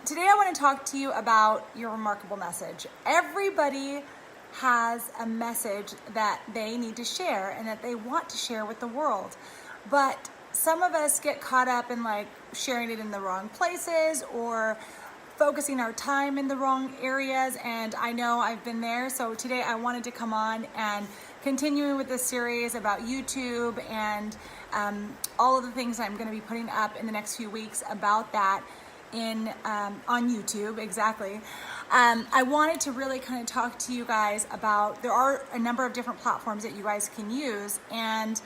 Today I want to talk to you about your remarkable message. Everybody has a message that they need to share and that they want to share with the world. But some of us get caught up in sharing it in the wrong places or focusing our time in the wrong areas, and I know I've been there. So today I wanted to come on and continuing with this series about YouTube and all of the things I'm going to be putting up in the next few weeks about that on YouTube. Exactly. I wanted to really kind of talk to you guys about, there are a number of different platforms that you guys can use, and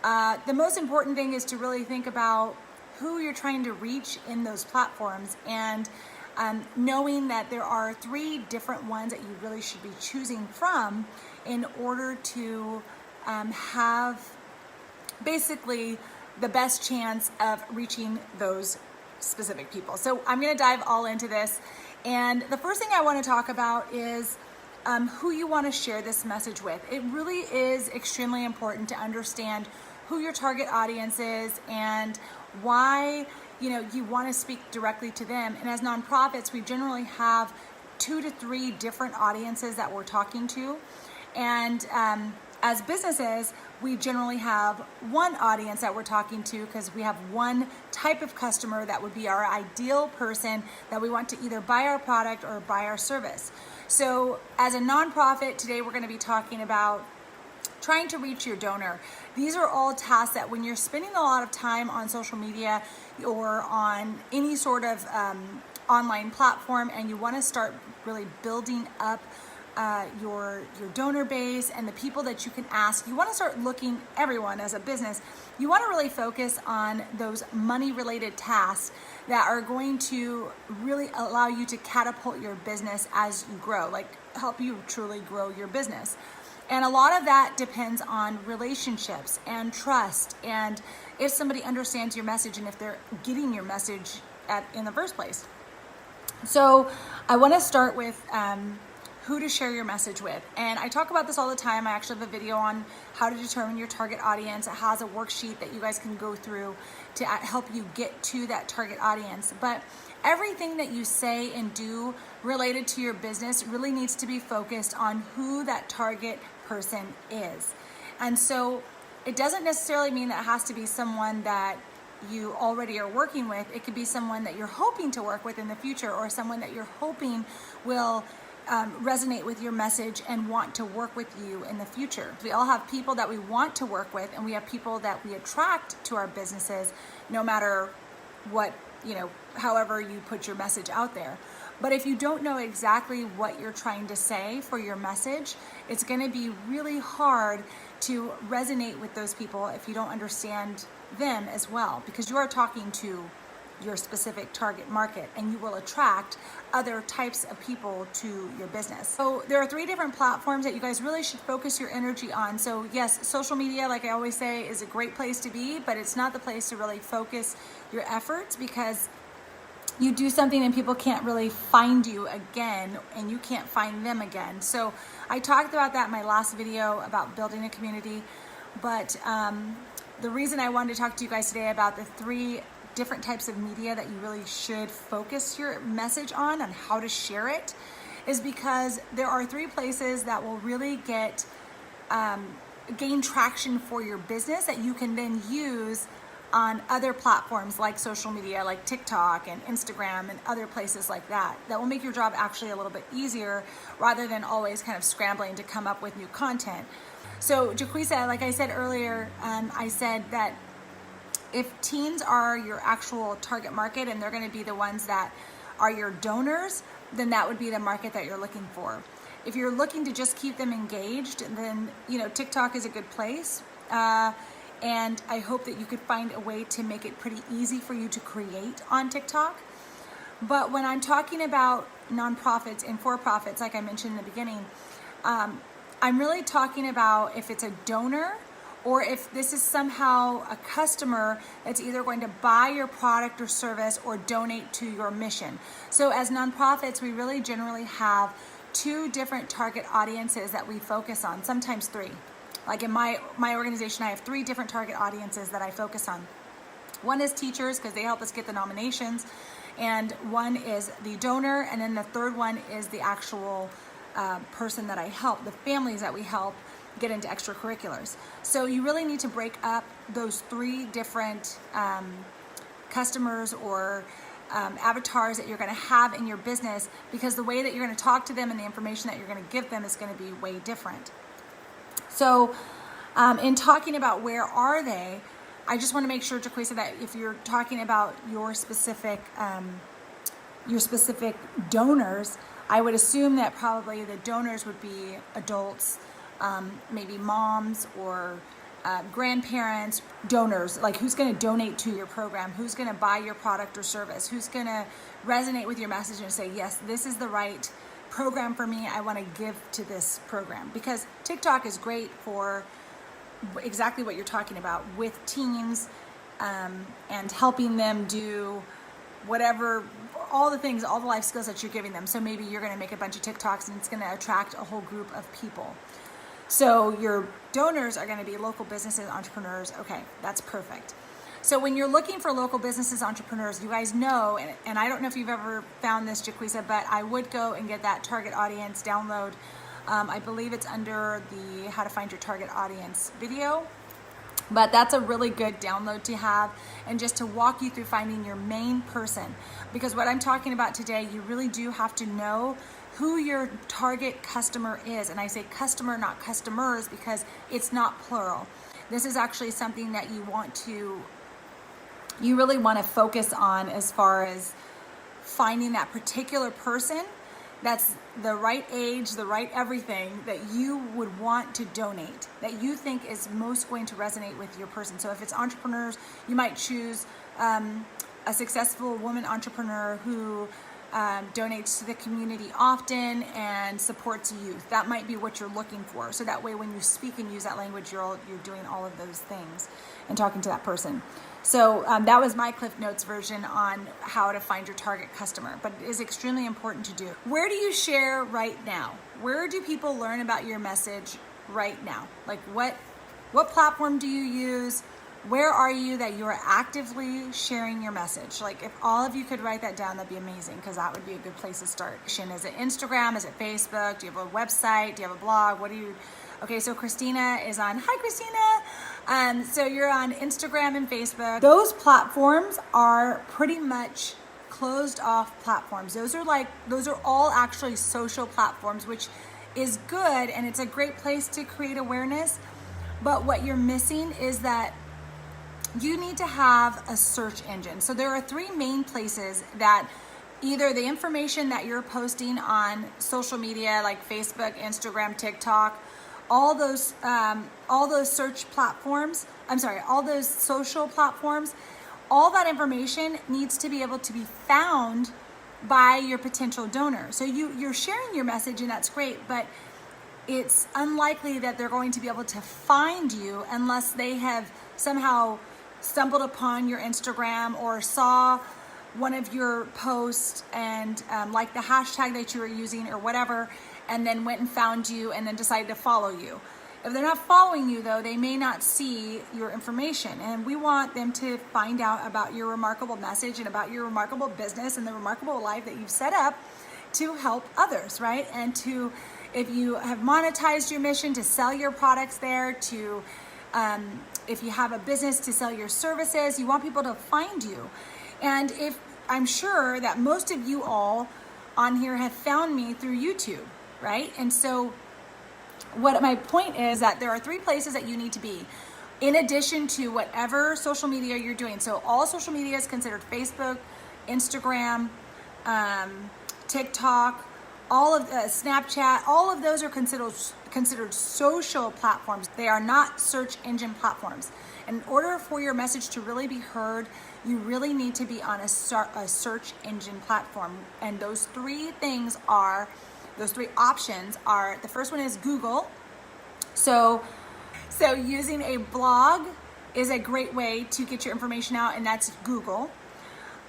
the most important thing is to really think about who you're trying to reach in those platforms, and knowing that there are 3 different ones that you really should be choosing from in order to have basically the best chance of reaching those specific people. So I'm going to dive all into this, and the first thing I want to talk about is who you want to share this message with. It really is extremely important to understand who your target audience is and why you want to speak directly to them. And as nonprofits, we generally have 2 to 3 different audiences that we're talking to, and as businesses, we generally have one audience that we're talking to because we have one type of customer that would be our ideal person that we want to either buy our product or buy our service. So as a nonprofit, today we're going to be talking about trying to reach your donor. These are all tasks that when you're spending a lot of time on social media or on any sort of online platform, and you want to start really building up your donor base and the people that you can ask, you want to start looking, everyone as a business, you want to really focus on those money related tasks that are going to really allow you to catapult your business as you grow, help you truly grow your business. And a lot of that depends on relationships and trust, and if somebody understands your message and if they're getting your message in the first place. So I want to start with who to share your message with. And I talk about this all the time. I actually have a video on how to determine your target audience. It has a worksheet that you guys can go through to help you get to that target audience. But everything that you say and do related to your business really needs to be focused on who that target person is. And so it doesn't necessarily mean that it has to be someone that you already are working with. It could be someone that you're hoping to work with in the future, or someone that you're hoping will resonate with your message and want to work with you in the future. We all have people that we want to work with, and we have people that we attract to our businesses, no matter what, however you put your message out there. But if you don't know exactly what you're trying to say for your message, it's going to be really hard to resonate with those people if you don't understand them as well, because you are talking to your specific target market, and you will attract other types of people to your business. So there are 3 different platforms that you guys really should focus your energy on. So yes, social media, like I always say, is a great place to be, but it's not the place to really focus your efforts, because you do something and people can't really find you again, and you can't find them again. So I talked about that in my last video about building a community, but the reason I wanted to talk to you guys today about the 3 different types of media that you really should focus your message on and how to share it is because there are 3 places that will really gain traction for your business that you can then use on other platforms like social media, like TikTok and Instagram and other places like that. That will make your job actually a little bit easier rather than always kind of scrambling to come up with new content. So Jaquisa, like I said earlier, I said that if teens are your actual target market and they're going to be the ones that are your donors, then that would be the market that you're looking for. If you're looking to just keep them engaged, then TikTok is a good place. And I hope that you could find a way to make it pretty easy for you to create on TikTok. But when I'm talking about nonprofits and for-profits, like I mentioned in the beginning, I'm really talking about if it's a donor, or if this is somehow a customer that's either going to buy your product or service or donate to your mission. So as nonprofits, we really generally have 2 different target audiences that we focus on, sometimes 3. Like in my organization, I have 3 different target audiences that I focus on. One is teachers, because they help us get the nominations, And one is the donor, and then the third one is the actual person that I help, the families that we help get into extracurriculars. So you really need to break up those three different customers or avatars that you're going to have in your business, because the way that you're going to talk to them and the information that you're going to give them is going to be way different. So in talking about where are they, I just want to make sure, Jaquisa, that if you're talking about your specific donors, I would assume that probably the donors would be adults, maybe moms or grandparents, donors, like who's going to donate to your program, who's going to buy your product or service, who's going to resonate with your message and say, yes, this is the right program for me. I want to give to this program. Because TikTok is great for exactly what you're talking about with teens and helping them do whatever, all the things, all the life skills that you're giving them. So maybe you're going to make a bunch of TikToks and it's going to attract a whole group of people. So your donors are going to be local businesses, entrepreneurs. Okay, that's perfect. So when you're looking for local businesses, entrepreneurs, you guys know, and I don't know if you've ever found this, Jaquisa, but I would go and get that target audience download. I believe it's under the How to Find Your Target Audience video. But that's a really good download to have, and just to walk you through finding your main person. Because what I'm talking about today, you really do have to know who your target customer is. And I say customer, not customers, because it's not plural. This is actually something that you really want to focus on, as far as finding that particular person that's the right age, the right everything that you would want to donate, that you think is most going to resonate with your person. So if it's entrepreneurs, you might choose a successful woman entrepreneur who donates to the community often and supports youth. That might be what you're looking for. So that way when you speak and use that language, you're doing all of those things and talking to that person. So that was my Cliff Notes version on how to find your target customer, but it is extremely important to do. Where do you share right now? Where do people learn about your message right now? Like what platform do you use? Where are you that you are actively sharing your message? Like if all of you could write that down, that'd be amazing, because that would be a good place to start. Is it Instagram? Is it Facebook? Do you have a website? Do you have a blog? Okay, so Christina is on. Hi, Christina. So you're on Instagram and Facebook. Those platforms are pretty much closed off platforms. Those are all actually social platforms, which is good, and it's a great place to create awareness. But what you're missing is that you need to have a search engine. So there are three main places that either the information that you're posting on social media, like Facebook, Instagram, TikTok, all those search platforms, all those social platforms, all that information needs to be able to be found by your potential donor. So you're sharing your message, and that's great, but it's unlikely that they're going to be able to find you unless they have somehow stumbled upon your Instagram or saw one of your posts and like the hashtag that you were using or whatever, and then went and found you and then decided to follow you. If they're not following you, though, they may not see your information, and we want them to find out about your remarkable message and about your remarkable business and the remarkable life that you've set up to help others, right? And if you have monetized your mission, to sell your products there, if you have a business, to sell your services. You want people to find you. And if I'm sure that most of you all on here have found me through YouTube, right? And so what my point is that there are three places that you need to be in addition to whatever social media you're doing. So all social media is considered Facebook, Instagram, TikTok, all of Snapchat, all of those are considered social platforms. They are not search engine platforms. In order for your message to really be heard, you really need to be on a search engine platform. And those three options are, the first one is Google. So using a blog is a great way to get your information out, and that's Google.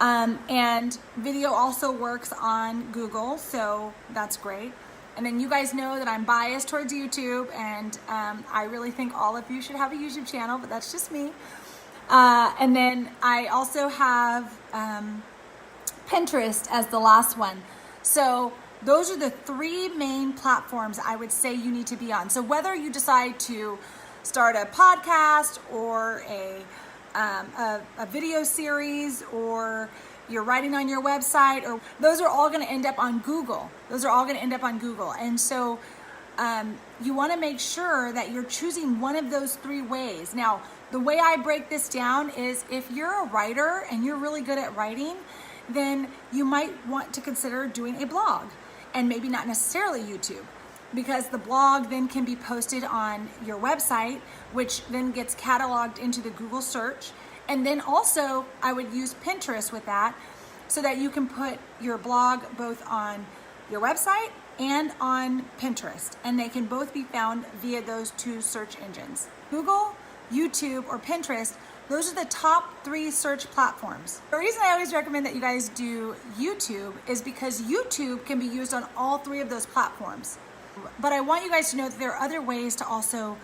And video also works on Google, so that's great. And then you guys know that I'm biased towards YouTube, and I really think all of you should have a YouTube channel, but that's just me. And then I also have Pinterest as the last one. So those are the 3 main platforms I would say you need to be on. So whether you decide to start a podcast or a video series, or you're writing on your website, or those are all going to end up on Google. And so you want to make sure that you're choosing one of those 3 ways. Now, the way I break this down is if you're a writer and you're really good at writing, then you might want to consider doing a blog, and maybe not necessarily YouTube, because the blog then can be posted on your website, which then gets cataloged into the Google search. And then also I would use Pinterest with that, so that you can put your blog both on your website and on Pinterest, and they can both be found via those 2 search engines. Google, YouTube, or Pinterest, those are the top 3 search platforms. The reason I always recommend that you guys do YouTube is because YouTube can be used on all 3 of those platforms. But I want you guys to know that there are other ways to also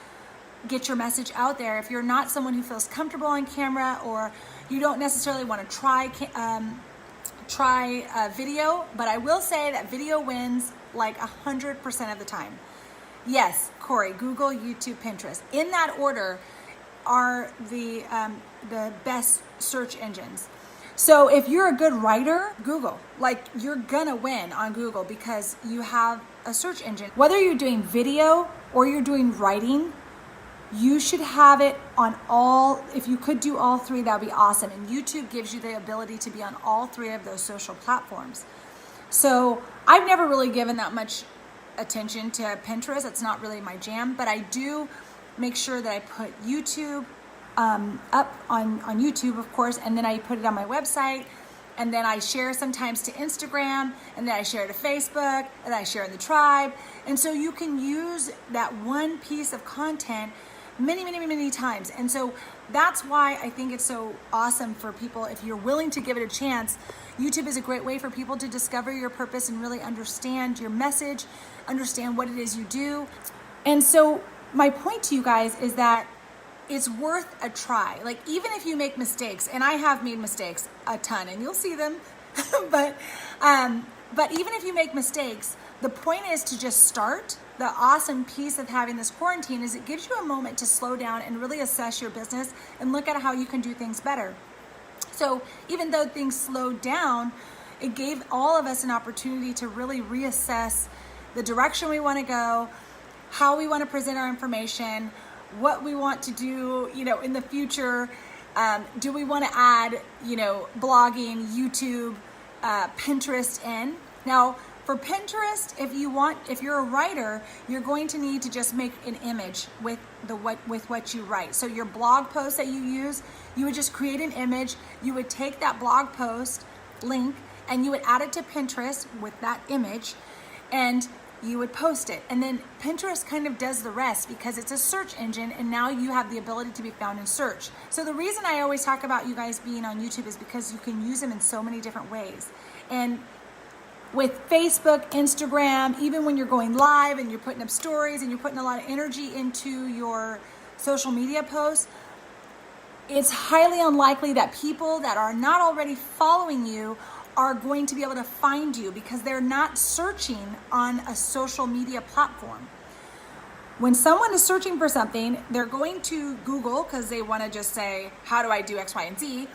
get your message out there. If you're not someone who feels comfortable on camera, or you don't necessarily want to try video, but I will say that video wins like 100% of the time. Yes, Corey, Google, YouTube, Pinterest. In that order are the best search engines. So if you're a good writer, Google, like you're gonna win on Google because you have a search engine. Whether you're doing video or you're doing writing, you should have it on all. If you could do all 3, that would be awesome. And YouTube gives you the ability to be on all 3 of those social platforms. So I've never really given that much attention to Pinterest. It's not really my jam, but I do make sure that I put YouTube up on YouTube, of course, and then I put it on my website, and then I share sometimes to Instagram, and then I share to Facebook, and then I share in the tribe. And so you can use that one piece of content many times. And so that's why I think it's so awesome for people. If you're willing to give it a chance, YouTube is a great way for people to discover your purpose and really understand your message, understand what it is you do. And so my point to you guys is that it's worth a try. Like, even if you make mistakes, and I have made mistakes a ton, and you'll see them, but even if you make mistakes, the point is to just start. The awesome piece of having this quarantine is it gives you a moment to slow down and really assess your business and look at how you can do things better. So even though things slowed down, it gave all of us an opportunity to really reassess the direction we want to go, how we want to present our information, what we want to do, in the future. Do we want to add, blogging, YouTube, Pinterest in? Now, for Pinterest, if you're a writer, you're going to need to just make an image with what you write. So your blog post that you use, you would just create an image. You would take that blog post link and you would add it to Pinterest with that image, and you would post it. And then Pinterest kind of does the rest because it's a search engine, and now you have the ability to be found in search. So the reason I always talk about you guys being on YouTube is because you can use them in so many different ways. And with Facebook, Instagram, even when you're going live and you're putting up stories and you're putting a lot of energy into your social media posts, it's highly unlikely that people that are not already following you are going to be able to find you because they're not searching on a social media platform. When someone is searching for something, they're going to Google because they want to just say, how do I do X, Y, and Z?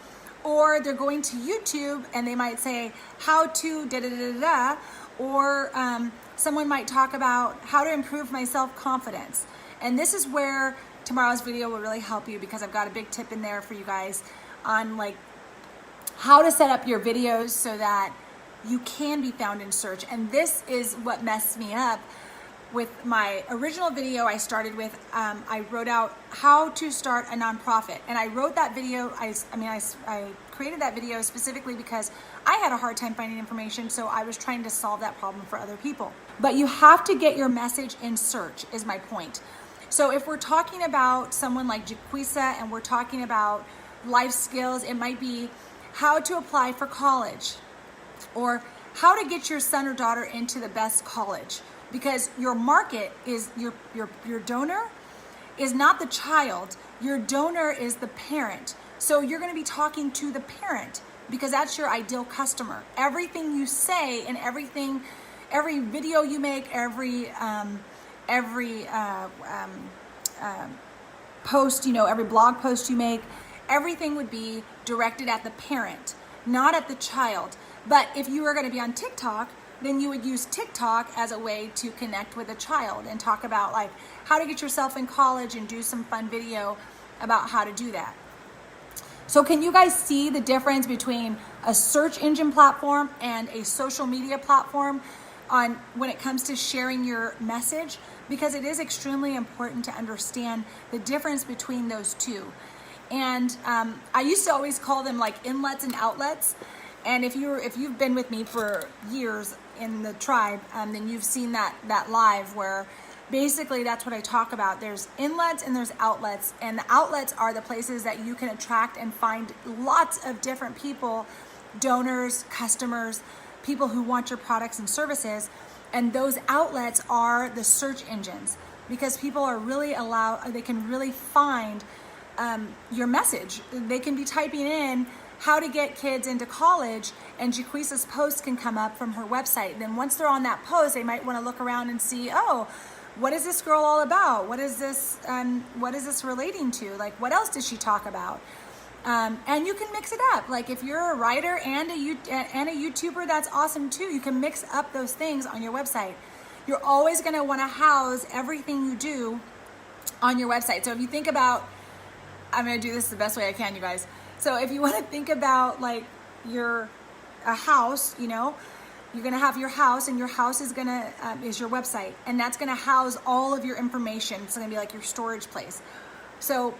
Or they're going to YouTube and they might say, how to da-da-da-da-da, or someone might talk about how to improve my self-confidence. And this is where tomorrow's video will really help you, because I've got a big tip in there for you guys on how to set up your videos so that you can be found in search. And this is what messed me up with my original video. I started with, I wrote out how to start a nonprofit. And I wrote that video, I created that video specifically because I had a hard time finding information. So I was trying to solve that problem for other people. But you have to get your message in search is my point. So if we're talking about someone like Jaquisa and we're talking about life skills, it might be how to apply for college, or how to get your son or daughter into the best college. Because your market is your donor is not the child. Your donor is the parent. So you're going to be talking to the parent. because that's your ideal customer. Everything you say and every video you make, every post, every blog post you make, everything would be directed at the parent, not at the child. But if you were going to be on TikTok, then you would use TikTok as a way to connect with a child and talk about like how to get yourself in college and do some fun video about how to do that. So can you guys see the difference between a search engine platform and a social media platform when it comes to sharing your message? Because it is extremely important to understand the difference between those two. And I used to always call them like inlets and outlets. And if you've been with me for years in the tribe, then you've seen that live where basically that's what I talk about. There's inlets and there's outlets, and the outlets are the places that you can attract and find lots of different people, donors, customers, people who want your products and services. And those outlets are the search engines, because people are really they can really find your message. They can be typing in how to get kids into college, and Jaquisa's post can come up from her website. Then once they're on that post, they might want to look around and see, oh, what is this girl all about? What is this relating to? Like, what else does she talk about? And you can mix it up. Like if you're a writer and a YouTuber, that's awesome too. You can mix up those things on your website. You're always going to want to house everything you do on your website. So if you think about, I'm going to do this the best way I can, you guys. So if you want to think about like a house, you're going to have your house, and your house is your website, and that's going to house all of your information. It's going to be like your storage place. So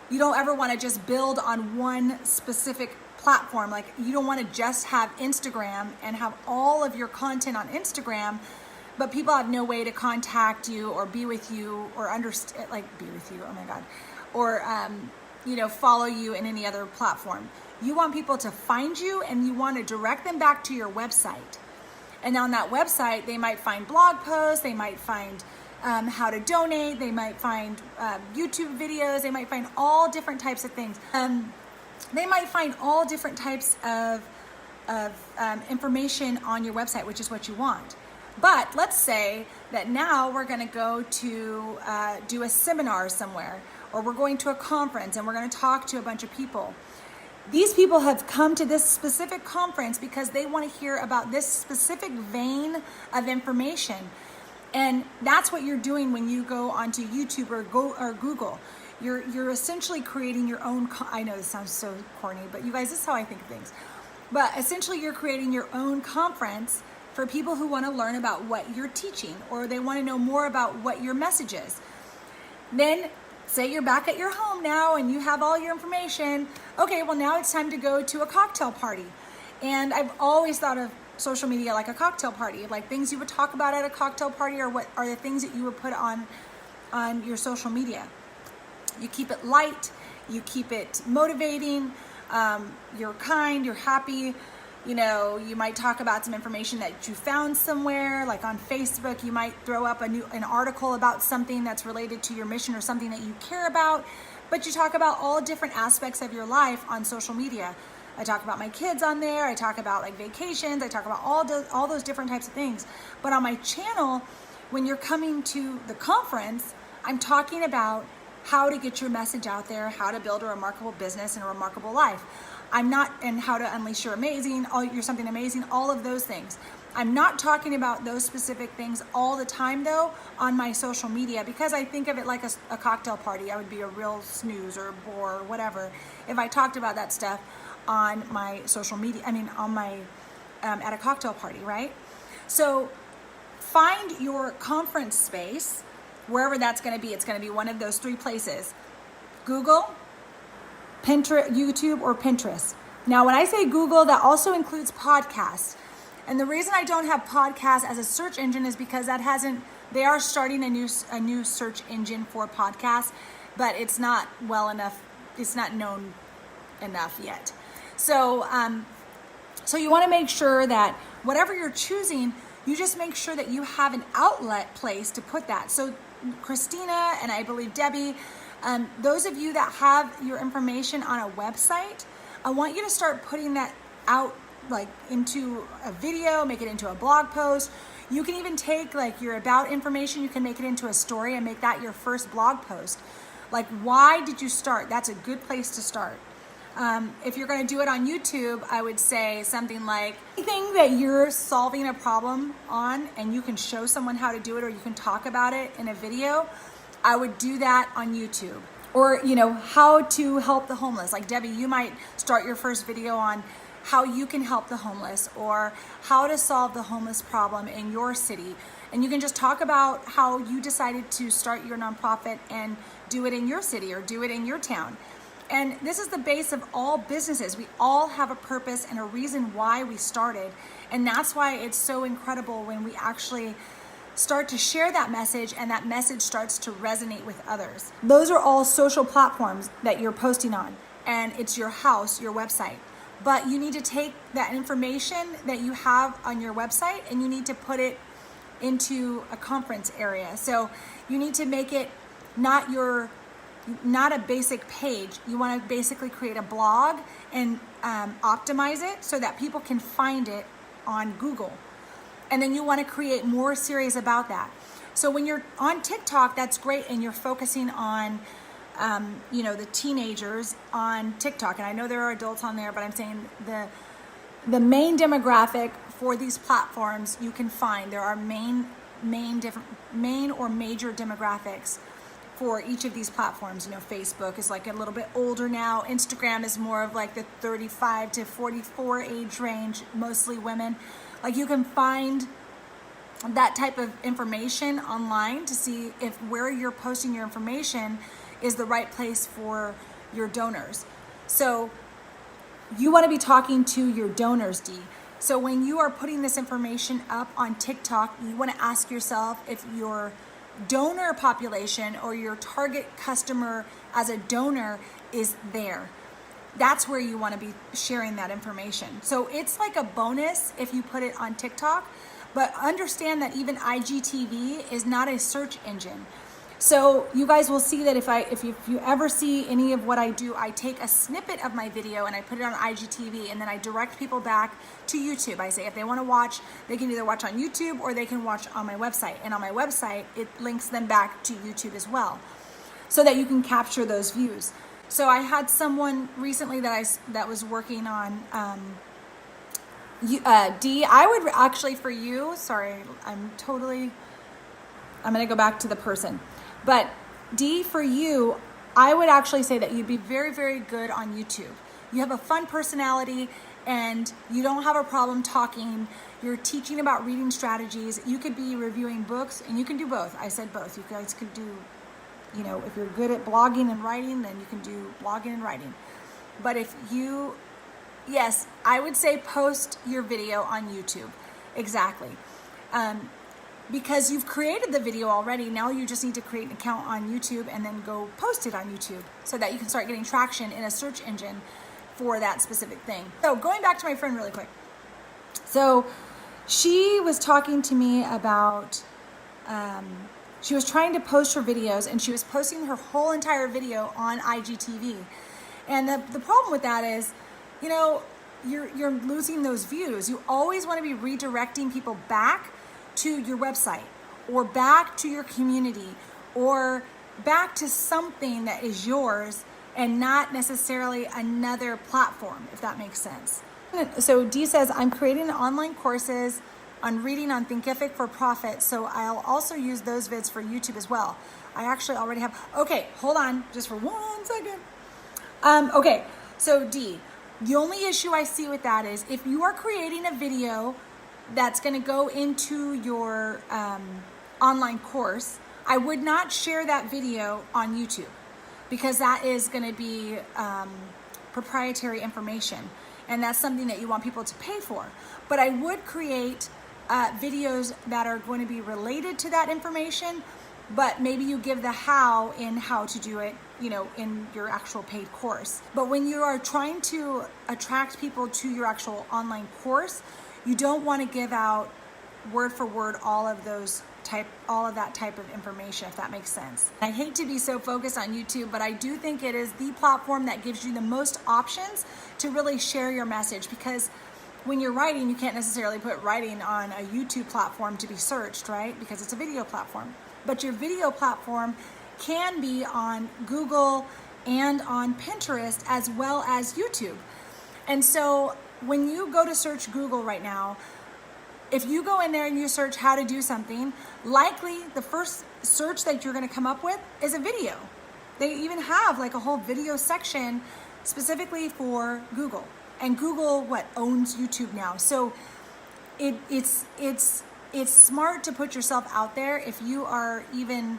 you don't ever want to just build on one specific platform. Like you don't want to just have Instagram and have all of your content on Instagram, but people have no way to contact you or be with you or be with you. Oh my God. Or, follow you in any other platform. You want people to find you, and you want to direct them back to your website. And on that website, they might find blog posts, they might find how to donate, they might find YouTube videos, they might find all different types of things. They might find all different types of information on your website, which is what you want. But let's say that now we're going to go to do a seminar somewhere, or we're going to a conference and we're going to talk to a bunch of people. These people have come to this specific conference because they want to hear about this specific vein of information. And that's what you're doing when you go onto YouTube or Google. You're essentially creating your own, I know this sounds so corny, but you guys, this is how I think of things. But essentially you're creating your own conference for people who want to learn about what you're teaching, or they want to know more about what your message is. Then say you're back at your home now and you have all your information. Okay, well now it's time to go to a cocktail party. And I've always thought of social media like a cocktail party, like things you would talk about at a cocktail party, or what are the things that you would put on your social media. You keep it light, you keep it motivating, you're kind, you're happy. You might talk about some information that you found somewhere, like on Facebook. You might throw up an article about something that's related to your mission or something that you care about, but you talk about all different aspects of your life on social media. I talk about my kids on there. I talk about like vacations. I talk about all those different types of things. But on my channel, when you're coming to the conference, I'm talking about how to get your message out there, how to build a remarkable business and a remarkable life. And how to unleash your you're something amazing, all of those things. I'm not talking about those specific things all the time though on my social media, because I think of it like a cocktail party. I would be a real snooze or a bore or whatever if I talked about that stuff on my social media, at a cocktail party, right? So find your conference space, wherever that's going to be. It's going to be one of those three places: Google, Pinterest, YouTube, or Pinterest. Now, when I say Google, that also includes podcasts. And the reason I don't have podcasts as a search engine is because they are starting a new search engine for podcasts, but it's not it's not known enough yet. So you want to make sure that whatever you're choosing, you just make sure that you have an outlet place to put that. So Christina and I believe Debbie, those of you that have your information on a website, I want you to start putting that out like into a video, make it into a blog post. You can even take like your about information, you can make it into a story and make that your first blog post. Like, why did you start? That's a good place to start. If you're going to do it on YouTube, I would say something like anything that you're solving a problem on and you can show someone how to do it, or you can talk about it in a video, I would do that on YouTube. Or, you know, how to help the homeless. Like Debbie, you might start your first video on how you can help the homeless, or how to solve the homeless problem in your city. And you can just talk about how you decided to start your nonprofit and do it in your city or do it in your town. And this is the base of all businesses. We all have a purpose and a reason why we started. And that's why it's so incredible when we actually start to share that message and that message starts to resonate with others. Those are all social platforms that you're posting on, and it's your house, your website. But you need to take that information that you have on your website and you need to put it into a conference area. So you need to make it not a basic page. You want to basically create a blog and optimize it so that people can find it on Google. And then you want to create more series about that. So when you're on TikTok, that's great, and you're focusing on the teenagers on TikTok. And I know there are adults on there, but I'm saying the main demographic for these platforms you can find. There are main or major demographics for each of these platforms. You know, Facebook is like a little bit older now. Instagram is more of like the 35 to 44 age range, mostly women. Like, you can find that type of information online to see if where you're posting your information is the right place for your donors. So you want to be talking to your donors, Dee. So when you are putting this information up on TikTok, you want to ask yourself if your donor population or your target customer as a donor is there. That's where you want to be sharing that information. So it's like a bonus if you put it on TikTok, but understand that even IGTV is not a search engine. So you guys will see that if you ever see any of what I do, I take a snippet of my video and I put it on IGTV, and then I direct people back to YouTube. I say if they want to watch, they can either watch on YouTube or they can watch on my website. And on my website, it links them back to YouTube as well, so that you can capture those views. So I had someone recently that was working on Dee. I would actually, for you, sorry, I'm going to go back to the person. But Dee, for you, I would actually say that you'd be very, very good on YouTube. You have a fun personality and you don't have a problem talking. You're teaching about reading strategies. You could be reviewing books, and you can do both. I said both. You guys could do, if you're good at blogging and writing, then you can do blogging and writing. But yes, I would say post your video on YouTube. Exactly. Because you've created the video already, now you just need to create an account on YouTube and then go post it on YouTube so that you can start getting traction in a search engine for that specific thing. So going back to my friend really quick. So she was talking to me about, she was trying to post her videos and she was posting her whole entire video on IGTV. And the problem with that is, you're losing those views. You always want to be redirecting people back to your website or back to your community or back to something that is yours and not necessarily another platform, if that makes sense. So Dee says, I'm creating online courses on reading on Thinkific for profit, so I'll also use those vids for YouTube as well. I actually already have. Okay, hold on just for 1 second. Okay, so Dee, the only issue I see with that is if you are creating a video that's going to go into your online course, I would not share that video on YouTube because that is going to be proprietary information, and that's something that you want people to pay for. But I would create videos that are going to be related to that information, but maybe you give the how to do it, in your actual paid course. But when you are trying to attract people to your actual online course, you don't want to give out word for word all of that type of information, if that makes sense. I hate to be so focused on YouTube, but I do think it is the platform that gives you the most options to really share your message, because when you're writing, you can't necessarily put writing on a YouTube platform to be searched, right? Because it's a video platform. But your video platform can be on Google and on Pinterest as well as YouTube. And so when you go to search Google right now, if you go in there and you search how to do something, likely the first search that you're going to come up with is a video. They even have like a whole video section specifically for Google. And Google, owns YouTube now. So it's smart to put yourself out there if you are even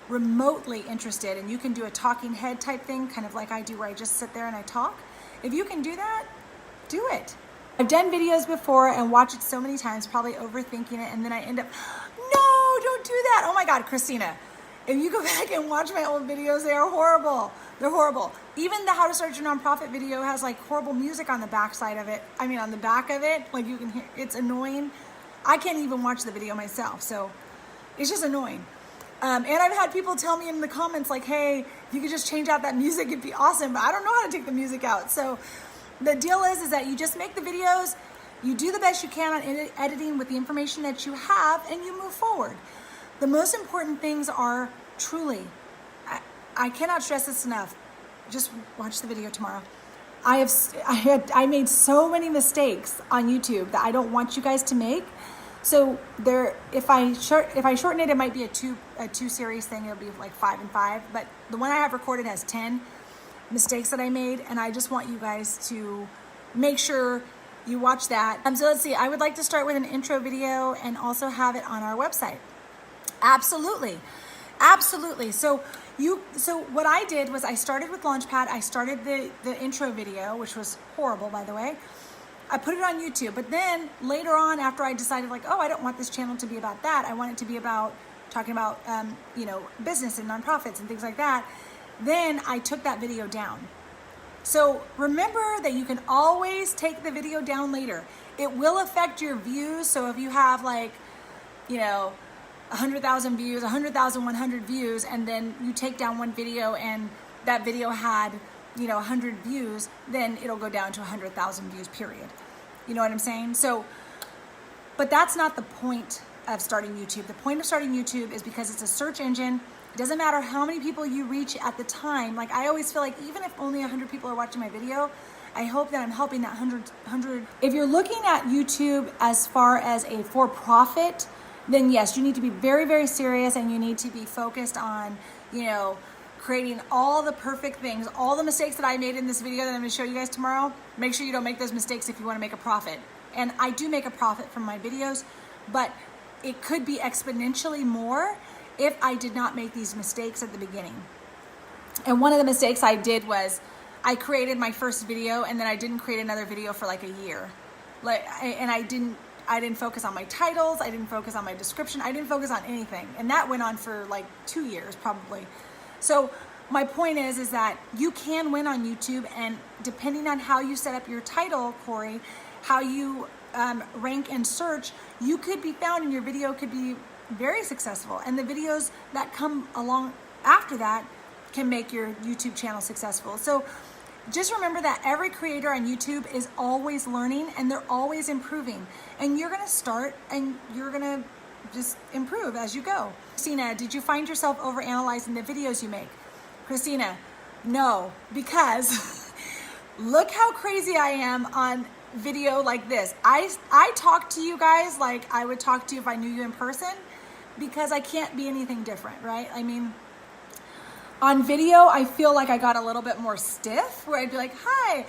remotely interested, and you can do a talking head type thing, kind of like I do, where I just sit there and I talk. If you can do that, do it. I've done videos before and watched it so many times, probably overthinking it, and then I end up, no, don't do that. Oh my God, Christina, if you go back and watch my old videos, they are horrible. They're horrible. Even the How to Start Your Nonprofit video has like horrible music on the back side of it. I mean, on the back of it, like you can hear, it's annoying. I can't even watch the video myself, so it's just annoying. And I've had people tell me in the comments like, hey, if you could just change out that music, it'd be awesome, but I don't know how to take the music out. So the deal is that you just make the videos, you do the best you can on editing with the information that you have, and you move forward. The most important things are truly, I cannot stress this enough. Just watch the video tomorrow. I made so many mistakes on YouTube that I don't want you guys to make. So if I shorten it, it might be a two series thing. It'll be like 5 and 5. But the one I have recorded has 10 mistakes that I made, and I just want you guys to make sure you watch that. So let's see. I would like to start with an intro video and also have it on our website. Absolutely. So what I did was I started with Launchpad. I started the intro video, which was horrible, by the way. I put it on YouTube, but then later on, after I decided like, oh, I don't want this channel to be about that. I want it to be about talking about, business and nonprofits and things like that. Then I took that video down. So remember that you can always take the video down later. It will affect your views. So if you have 100,000 views, 100,100 views, and then you take down one video and that video had 100 views, then it'll go down to 100,000 views, period. You know what I'm saying? So, but that's not the point of starting YouTube. The point of starting YouTube is because it's a search engine. It doesn't matter how many people you reach at the time. Like, I always feel like even if only 100 people are watching my video, I hope that I'm helping that 100. If you're looking at YouTube as far as a for-profit, then yes, you need to be very, very serious, and you need to be focused on, creating all the perfect things. All the mistakes that I made in this video that I'm going to show you guys tomorrow, make sure you don't make those mistakes if you want to make a profit. And I do make a profit from my videos, but it could be exponentially more if I did not make these mistakes at the beginning. And one of the mistakes I did was I created my first video and then I didn't create another video for like a year. I didn't focus on my titles, I didn't focus on my description, I didn't focus on anything. And that went on for like 2 years probably. So my point is that you can win on YouTube, and depending on how you set up your title, Corey, how you rank and search, you could be found and your video could be very successful. And the videos that come along after that can make your YouTube channel successful. So just remember that every creator on YouTube is always learning and they're always improving. And you're going to start and you're going to just improve as you go. Christina, did you find yourself overanalyzing the videos you make? Christina, no, because look how crazy I am on video like this. I talk to you guys like I would talk to you if I knew you in person, because I can't be anything different, right? I mean, on video, I feel like I got a little bit more stiff, where I'd be like, hi,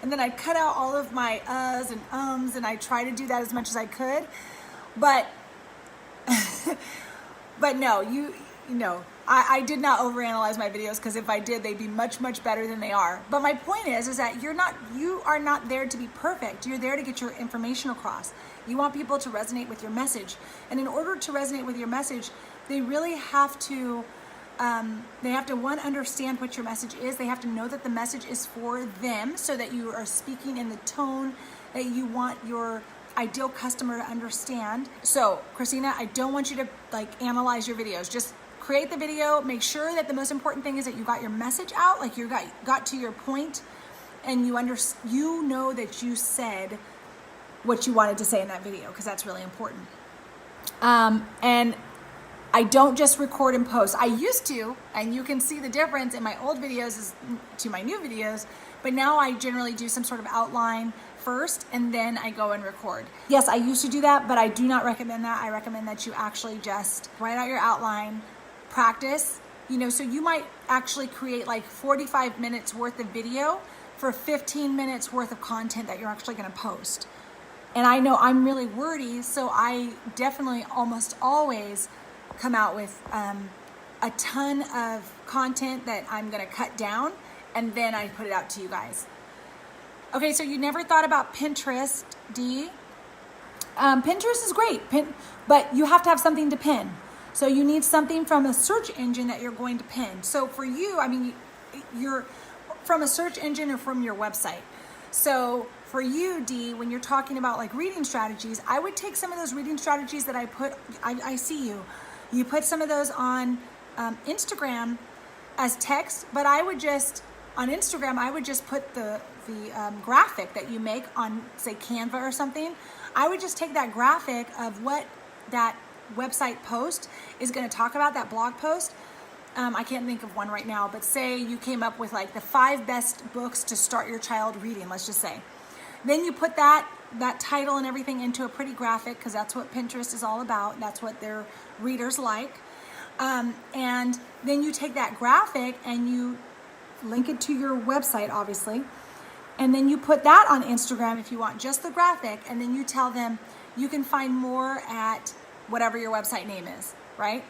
and then I'd cut out all of my uhs and ums, and I try to do that as much as I could. But no, I did not overanalyze my videos, because if I did, they'd be much, much better than they are. But my point is that you are not there to be perfect. You're there to get your information across. You want people to resonate with your message. And in order to resonate with your message, they really have to, one, understand what your message is. They have to know that the message is for them, so that you are speaking in the tone that you want your ideal customer to understand. So Christina, I don't want you to like analyze your videos. Just create the video, make sure that the most important thing is that you got your message out, like you got to your point, and you know that you said what you wanted to say in that video, because that's really important. And I don't just record and post. I used to, and you can see the difference in my old videos to my new videos, but now I generally do some sort of outline first, and then I go and record. Yes, I used to do that, but I do not recommend that. I recommend that you actually just write out your outline, practice, so you might actually create like 45 minutes worth of video for 15 minutes worth of content that you're actually gonna post. And I know I'm really wordy, so I definitely almost always come out with a ton of content that I'm gonna cut down, and then I put it out to you guys. Okay, so you never thought about Pinterest, Dee? Pinterest is great, but you have to have something to pin. So you need something from a search engine that you're going to pin. So for you, you're from a search engine or from your website. So for you, Dee, when you're talking about like reading strategies, I would take some of those reading strategies that I see you put some of those on Instagram as text, but on Instagram, I would just put the graphic that you make on, say, Canva or something. I would just take that graphic of what that website post is going to talk about, that blog post. I can't think of one right now, but say you came up with like the 5 best books to start your child reading, let's just say. Then you put that title and everything into a pretty graphic, because that's what Pinterest is all about. That's what their readers like. And then you take that graphic and you link it to your website, obviously. And then you put that on Instagram if you want just the graphic, and then you tell them you can find more at whatever your website name is, right?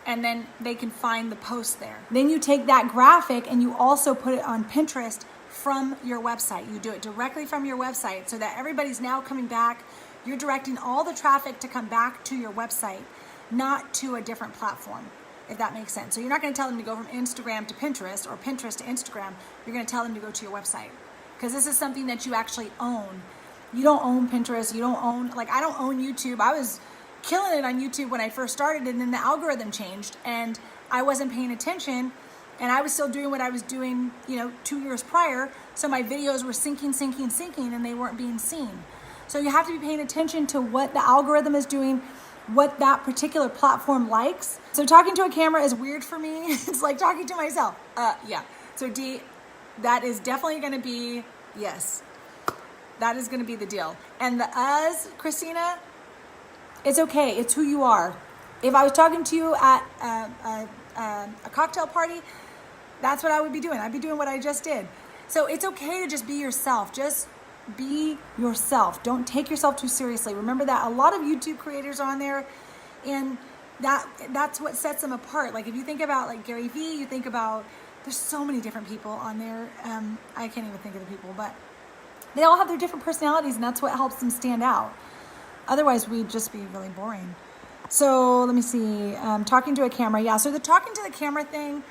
And then they can find the post there. Then you take that graphic and you also put it on Pinterest from your website. You do it directly from your website, so that everybody's now coming back. You're directing all the traffic to come back to your website, not to a different platform, if that makes sense. So you're not going to tell them to go from Instagram to Pinterest or Pinterest to Instagram. You're going to tell them to go to your website, because this is something that you actually own. You don't own Pinterest. You don't own, like, I don't own YouTube. I was killing it on YouTube when I first started, and then the algorithm changed and I wasn't paying attention, and I was still doing what I was doing 2 years prior. So my videos were sinking, and they weren't being seen. So you have to be paying attention to what the algorithm is doing, what that particular platform likes. So talking to a camera is weird for me. It's like talking to myself. Yeah. So Dee, that is definitely going to be, yes, that is going to be the deal. And the Christina, it's okay. It's who you are. If I was talking to you at a cocktail party, that's what I would be doing. I'd be doing what I just did. So it's okay to just be yourself. Just be yourself. Don't take yourself too seriously. Remember that a lot of YouTube creators are on there, and that's what sets them apart. Like if you think about like Gary Vee, you think about, there's so many different people on there. I can't even think of the people, but they all have their different personalities, and that's what helps them stand out. Otherwise, we'd just be really boring. So let me see. Talking to a camera. Yeah, so the talking to the camera thing,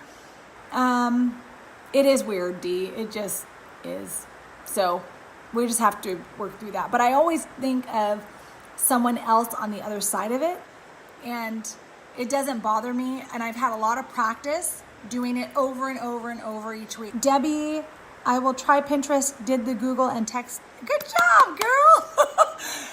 it is weird, Dee. It just is. So we just have to work through that. But I always think of someone else on the other side of it, and it doesn't bother me. And I've had a lot of practice doing it over and over and over each week. Debbie, I will try Pinterest, did the Google and text. Good job, girl.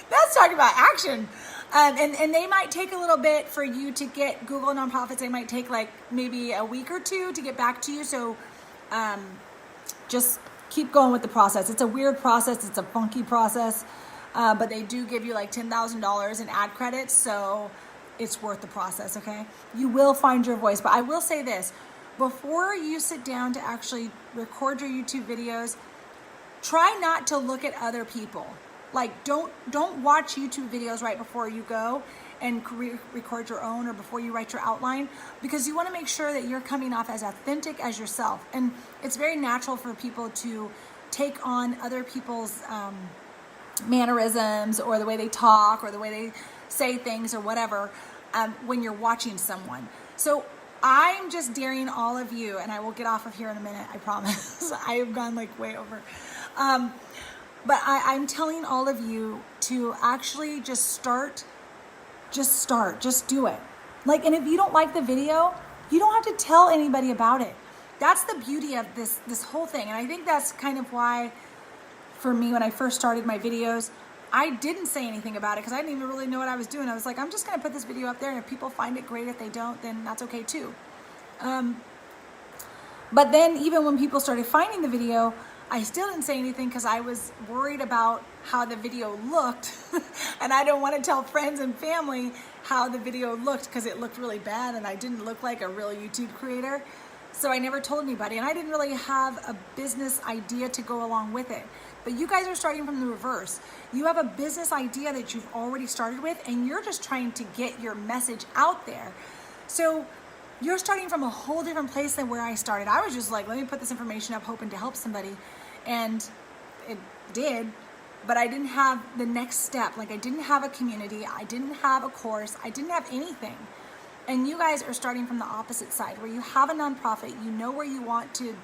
That's talking about action. And they might take a little bit for you to get Google nonprofits. They might take like maybe a week or two to get back to you. So just keep going with the process. It's a weird process. It's a funky process. But they do give you like $10,000 in ad credits. So it's worth the process, okay? You will find your voice. But I will say this. Before you sit down to actually record your YouTube videos, try not to look at other people. Like don't watch YouTube videos right before you go and record your own, or before you write your outline, because you want to make sure that you're coming off as authentic as yourself. And it's very natural for people to take on other people's mannerisms, or the way they talk, or the way they say things, or whatever, when you're watching someone. So I'm just daring all of you, and I will get off of here in a minute, I promise. I have gone like way over. But I'm telling all of you to actually just start, just do it. Like, and if you don't like the video, you don't have to tell anybody about it. That's the beauty of this whole thing. And I think that's kind of why, for me, when I first started my videos, I didn't say anything about it because I didn't even really know what I was doing. I was like, I'm just going to put this video up there, and if people find it, great. If they don't, then that's okay too. But then even when people started finding the video, I still didn't say anything because I was worried about how the video looked. And I don't want to tell friends and family how the video looked because it looked really bad and I didn't look like a real YouTube creator. So I never told anybody, and I didn't really have a business idea to go along with it. But you guys are starting from the reverse. You have a business idea that you've already started with, and you're just trying to get your message out there. So you're starting from a whole different place than where I started. I was just like, let me put this information up hoping to help somebody. And it did, but I didn't have the next step. Like, I didn't have a community. I didn't have a course. I didn't have anything. And you guys are starting from the opposite side, where you have a nonprofit, you know where you want to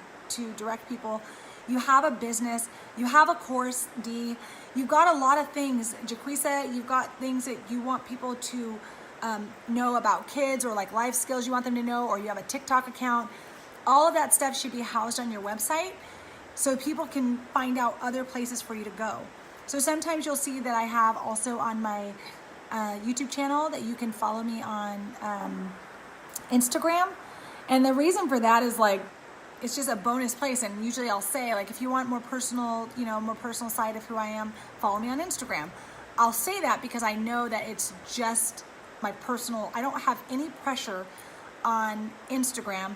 direct people, you have a business, you have a course, D, you've got a lot of things. Jaquisa, you've got things that you want people to know about kids, or like life skills you want them to know, or you have a TikTok account. All of that stuff should be housed on your website so people can find out other places for you to go. So sometimes you'll see that I have also on my YouTube channel that you can follow me on Instagram. And the reason for that is, like, it's just a bonus place. And usually I'll say, like, if you want more personal, more personal side of who I am, follow me on Instagram. I'll say that because I know that it's just my personal, I don't have any pressure on Instagram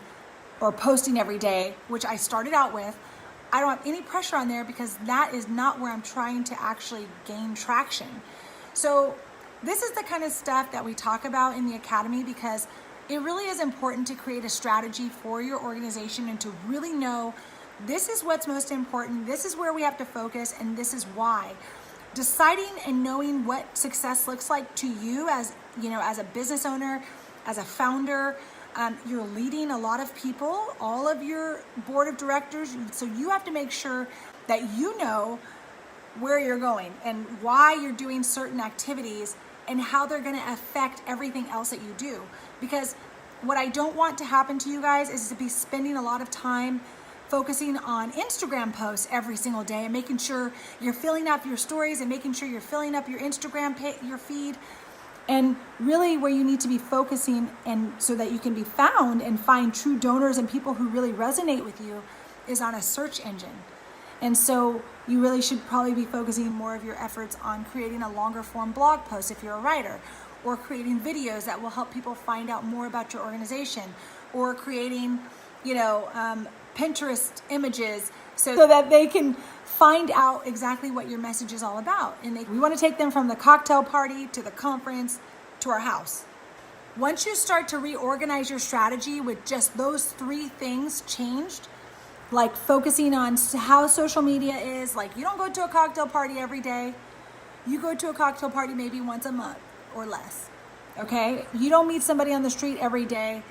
or posting every day, which I started out with. I don't have any pressure on there because that is not where I'm trying to actually gain traction. So this is the kind of stuff that we talk about in the Academy, because it really is important to create a strategy for your organization and to really know this is what's most important, this is where we have to focus, and this is why. Deciding and knowing what success looks like to you as, as a business owner, as a founder, you're leading a lot of people, all of your board of directors. So you have to make sure that you know where you're going and why you're doing certain activities and how they're going to affect everything else that you do. Because what I don't want to happen to you guys is to be spending a lot of time focusing on Instagram posts every single day and making sure you're filling up your stories and making sure you're filling up your Instagram your feed. And really where you need to be focusing, and so that you can be found and find true donors and people who really resonate with you, is on a search engine. And so you really should probably be focusing more of your efforts on creating a longer form blog post if you're a writer, or creating videos that will help people find out more about your organization, or creating, Pinterest images so that they can find out exactly what your message is all about. And we want to take them from the cocktail party to the conference to our house. Once you start to reorganize your strategy with just those 3 things changed, like focusing on how social media is, like, you don't go to a cocktail party every day. You go to a cocktail party maybe once a month or less, okay? You don't meet somebody on the street every day.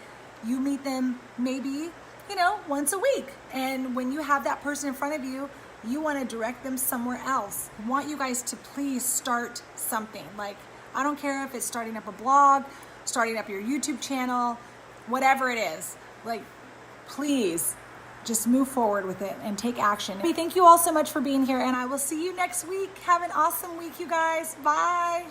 You meet them maybe, once a week. And when you have that person in front of you, you want to direct them somewhere else. I want you guys to please start something. Like, I don't care if it's starting up a blog, starting up your YouTube channel, whatever it is. Like, please just move forward with it and take action. Thank you all so much for being here, and I will see you next week. Have an awesome week, you guys. Bye.